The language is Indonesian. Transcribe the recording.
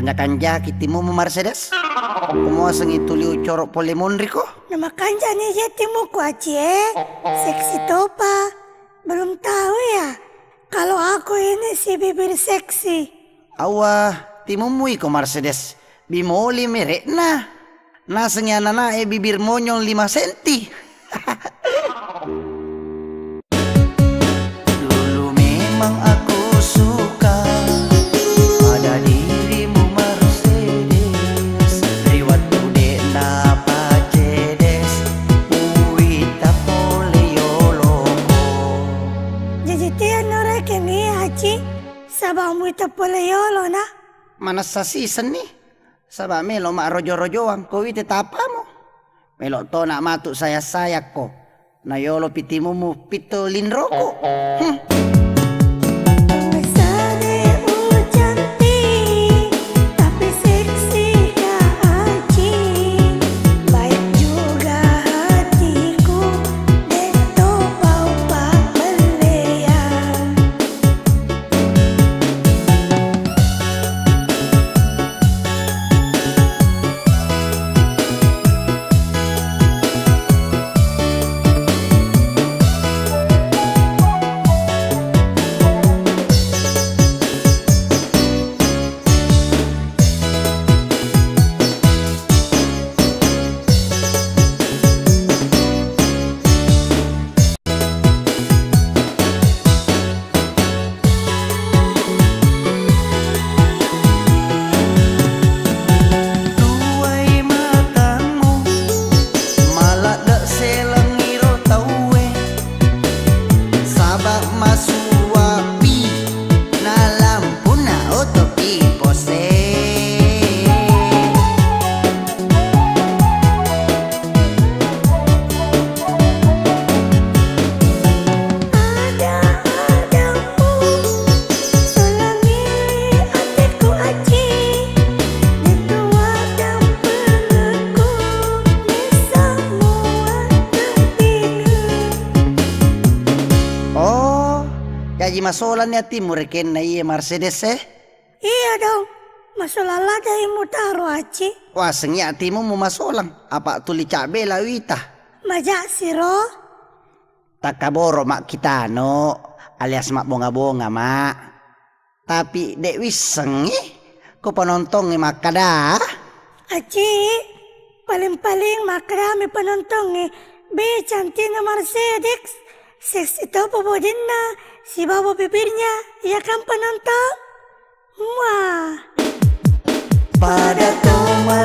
Kanja-kanja kitimu mo Mercedes. Kumuasang ituliw corok polemon riko. Nama kanja nih jatimu ku Aci seksi topa. Belum tahu ya kalau aku ini si bibir seksi. Awah, timumui ko Mercedes. Bimoli merek na. Nasengnya nana bibir monyong 5 senti. Dulu memang aku suka pada dirimu Mercedes. Riwat bude na pacedes. Uita pole yoloko. Jadi tian norek ini Aci. Sabang muita pole yolo na. Mana sa season nih? Sabah melo mak rojo-rojoan ko ite tapamu. Melo to nak matuk saya ko. Na yolo pitimu mu pito linroko. Tapi seksi Kak Aci. Baik juga hatiku. Deto bau pak beleang. Tuai matamu malah dak selengiro taue. Sabak masuapi na lampu na otopi pose. Ada-adamu selangi hatiku Aci. Ditua dan pelukku semua kepingin. Oh, jadi masolan ya timur reken na iya Mercedes Iya dong, masalah dari mutaro Aci. Wah sengnya timu mu masolang. Apa tuli cabe la wita. Majak siro. Takaboro mak kita no alias mak bonga-bonga mak. Tapi dek wiseng ko penonton mak kada. Aci, paling-paling makrami penonton be cantiknya Mercedes. Seksi topo bodina, si babo bibirnya, ya kan penonton? Wah. Pada toma